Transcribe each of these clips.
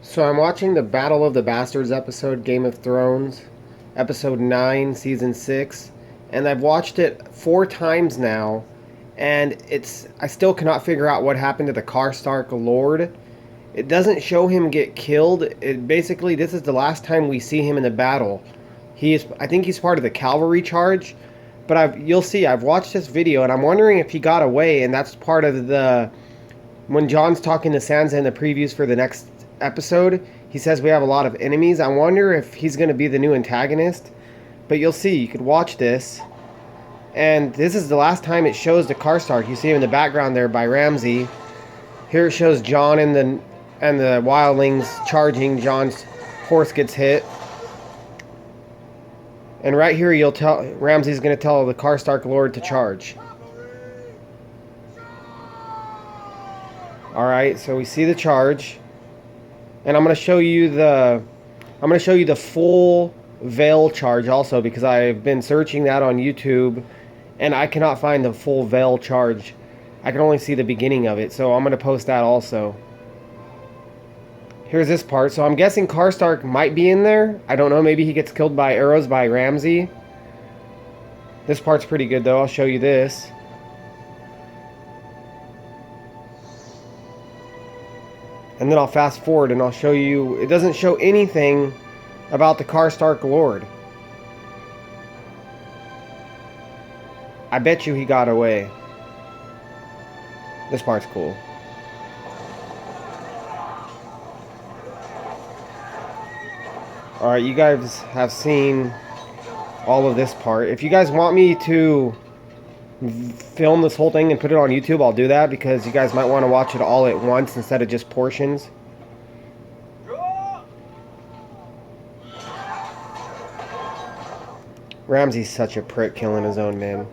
So I'm watching the Battle of the Bastards episode, Game of Thrones, episode 9, season 6, and I've watched it 4 times now, and I still cannot figure out what happened to the Karstark Lord. It doesn't show him get killed. This is the last time we see him in the battle. I think he's part of the cavalry charge, but you'll see I've watched this video and I'm wondering if he got away, and that's part of the when John's talking to Sansa in the previews for the next episode, he says we have a lot of enemies. I wonder if he's going to be the new antagonist. But you'll see. You could watch this. And this is the last time it shows the Karstark. You see him in the background there by Ramsay. Here it shows Jon and the wildlings charging. Jon's horse gets hit. And right here Ramsay's going to tell the Karstark Lord to charge. Alright, so we see the charge. And I'm going to show you the full Vale charge also, because I've been searching that on YouTube and I cannot find the full Vale charge. I can only see the beginning of it, so I'm going to post that also. Here's this part. So I'm guessing Karstark might be in there. I don't know, maybe he gets killed by arrows by Ramsay. This part's pretty good though. I'll show you this. And then I'll fast forward and I'll show you. It doesn't show anything about the Karstark Lord. I bet you he got away. This part's cool. Alright, you guys have seen all of this part. If you guys want me to film this whole thing and put it on YouTube, I'll do that, because you guys might want to watch it all at once instead of just portions. Ramsay's such a prick, killing his own men.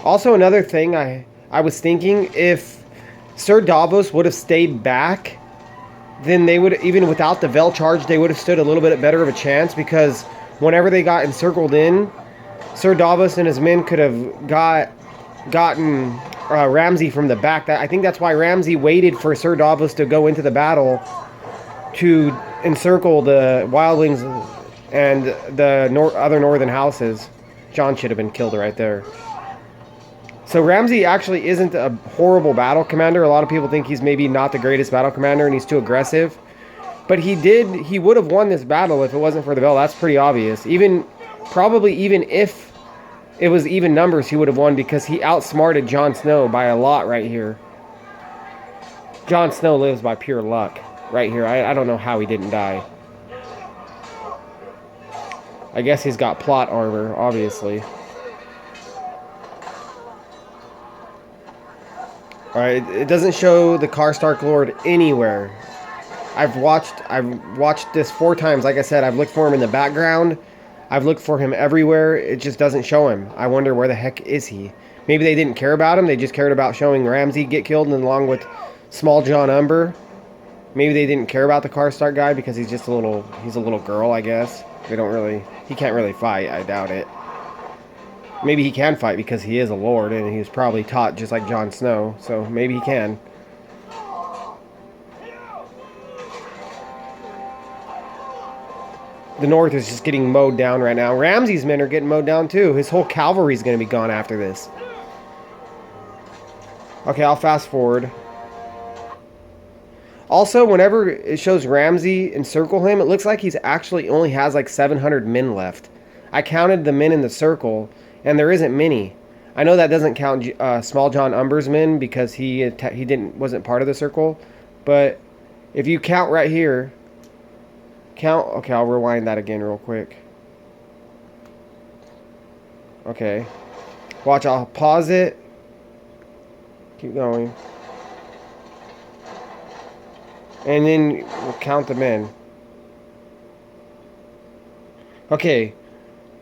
Also, another thing I was thinking, if Sir Davos would have stayed back, then they would, even without the Vale charge, they would have stood a little bit better of a chance, because whenever they got encircled in, Sir Davos and his men could have gotten Ramsay from the back. I think that's why Ramsay waited for Sir Davos to go into the battle to encircle the wildlings and the other northern houses. Jon should have been killed right there. So Ramsay actually isn't a horrible battle commander. A lot of people think he's maybe not the greatest battle commander and he's too aggressive. But he would have won this battle if it wasn't for the Vale. That's pretty obvious. Probably even if it was even numbers, he would have won, because he outsmarted Jon Snow by a lot right here. Jon Snow lives by pure luck right here. I don't know how he didn't die. I guess he's got plot armor, obviously. Alright, it doesn't show the Karstark Lord anywhere. I've watched this 4 times. Like I said, I've looked for him in the background. I've looked for him everywhere. It just doesn't show him. I wonder where the heck is he? Maybe they didn't care about him. They just cared about showing Ramsay get killed, and along with Small John Umber. Maybe they didn't care about the Karstark guy because he's a little girl, I guess. He can't really fight. I doubt it. Maybe he can fight because he is a lord and he was probably taught just like Jon Snow. So maybe he can. The north is just getting mowed down right now. Ramsay's men are getting mowed down too. His whole cavalry is going to be gone after this. Okay, I'll fast forward. Also, whenever it shows Ramsay encircle him, it looks like he's actually only has like 700 men left. I counted the men in the circle, and there isn't many. I know that doesn't count Small John Umber's men because he wasn't part of the circle. But if you count right here, okay, I'll rewind that again real quick. Okay. Watch, I'll pause it. Keep going. And then we'll count them in. Okay.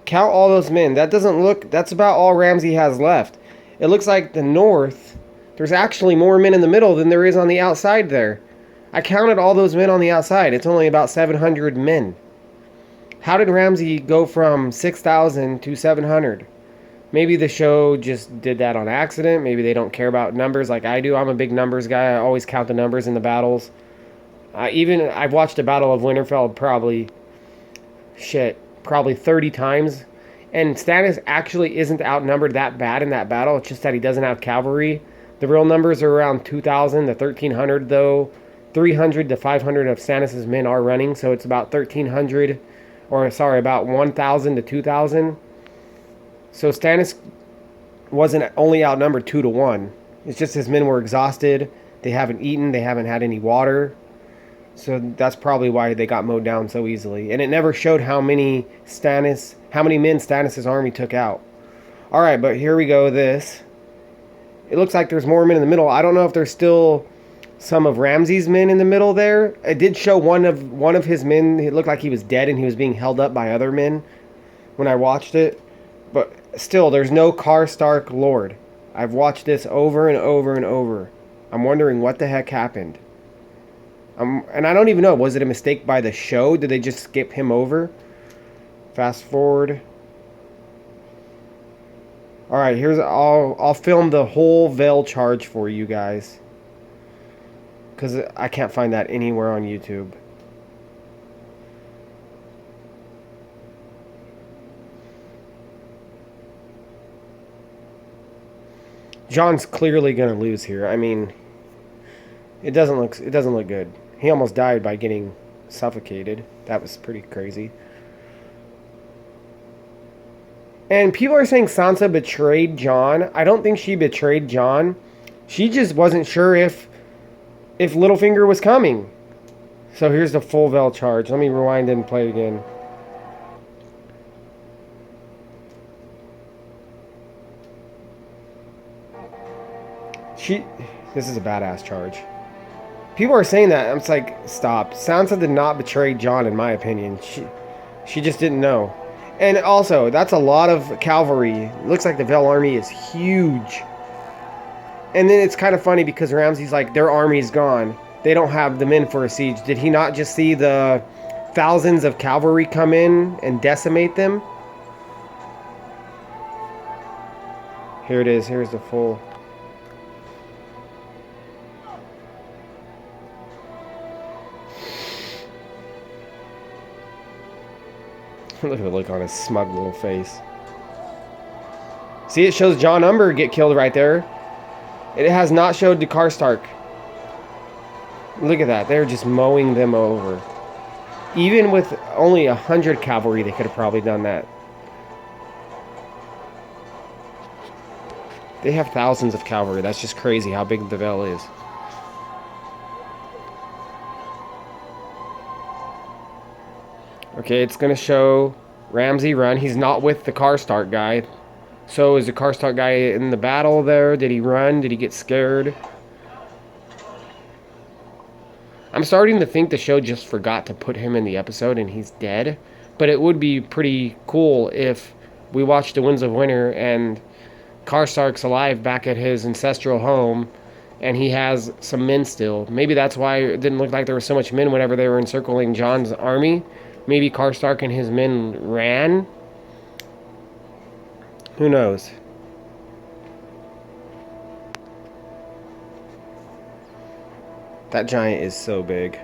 Count all those men. That's about all Ramsay has left. It looks like the north, there's actually more men in the middle than there is on the outside there. I counted all those men on the outside. It's only about 700 men. How did Ramsay go from 6,000 to 700? Maybe the show just did that on accident. Maybe they don't care about numbers like I do. I'm a big numbers guy. I always count the numbers in the battles. I've watched the Battle of Winterfell probably 30 times. And Stannis actually isn't outnumbered that bad in that battle. It's just that he doesn't have cavalry. The real numbers are around 2,000 to 1,300, though. 300 to 500 of Stannis' men are running, so it's about 1,300, about 1,000 to 2,000. So Stannis wasn't only outnumbered 2 to 1. It's just his men were exhausted. They haven't eaten. They haven't had any water. So that's probably why they got mowed down so easily. And it never showed how many men Stannis' army took out. Alright, but here we go, this. It looks like there's more men in the middle. I don't know if there's still some of Ramsay's men in the middle there. It did show one of his men. It looked like he was dead and he was being held up by other men when I watched it. But still, there's no Karstark Lord. I've watched this over and over and over. I'm wondering what the heck happened. And I don't even know. Was it a mistake by the show? Did they just skip him over? Fast forward. Alright, I'll film the whole Vale charge for you guys. Because I can't find that anywhere on YouTube. Jon's clearly going to lose here. I mean, it doesn't look good. He almost died by getting suffocated. That was pretty crazy. And people are saying Sansa betrayed Jon. I don't think she betrayed Jon. She just wasn't sure if Littlefinger was coming. So here's the full Vale charge. Let me rewind and play it again. This is a badass charge. People are saying that. I'm just like, stop. Sansa did not betray Jon, in my opinion. She just didn't know. And also, that's a lot of cavalry. It looks like the Vale army is huge. And then it's kind of funny because Ramsay's like, their army's gone. They don't have the men for a siege. Did he not just see the thousands of cavalry come in and decimate them? Here it is. Here's the full. Look at the look on his smug little face. See, it shows Jon Umber get killed right there. It has not showed the Karstark. Look at that. They're just mowing them over. Even with only 100 cavalry, they could have probably done that. They have thousands of cavalry. That's just crazy how big the Vale is. Okay, it's going to show Ramsay run. He's not with the Karstark guy. So is the Karstark guy in the battle there? Did he run? Did he get scared? I'm starting to think the show just forgot to put him in the episode and he's dead. But it would be pretty cool if we watched The Winds of Winter and Karstark's alive back at his ancestral home and he has some men still. Maybe that's why it didn't look like there were so much men whenever they were encircling Jon's army. Maybe Karstark and his men ran. Who knows? That giant is so big.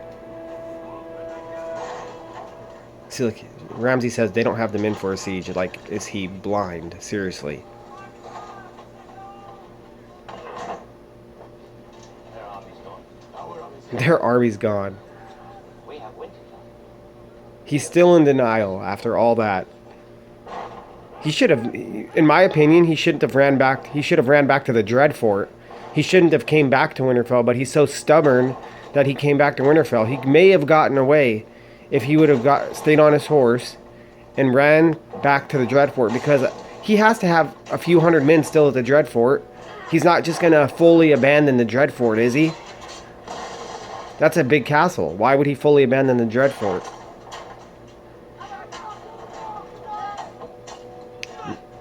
See, look, Ramsay says they don't have the men for a siege. Like, is he blind? Seriously. Their army's gone. He's still in denial after all that. He should have, in my opinion, he shouldn't have ran back. He should have ran back to the Dreadfort. He shouldn't have came back to Winterfell, but he's so stubborn that he came back to Winterfell. He may have gotten away if he would have stayed on his horse and ran back to the Dreadfort, because he has to have a few hundred men still at the Dreadfort. He's not just going to fully abandon the Dreadfort, is he? That's a big castle. Why would he fully abandon the Dreadfort?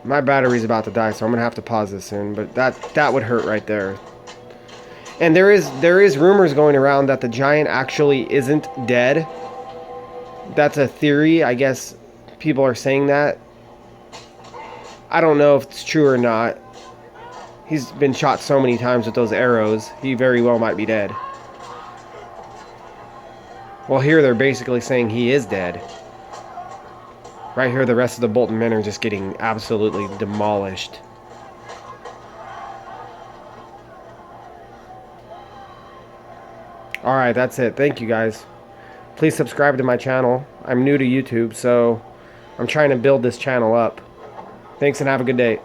My battery's about to die, so I'm going to have to pause this soon. But that would hurt right there. And there is rumors going around that the giant actually isn't dead. That's a theory. I guess people are saying that. I don't know if it's true or not. He's been shot so many times with those arrows. He very well might be dead. Well, here they're basically saying he is dead. Right here, the rest of the Bolton men are just getting absolutely demolished. Alright, that's it. Thank you, guys. Please subscribe to my channel. I'm new to YouTube, so I'm trying to build this channel up. Thanks and have a good day.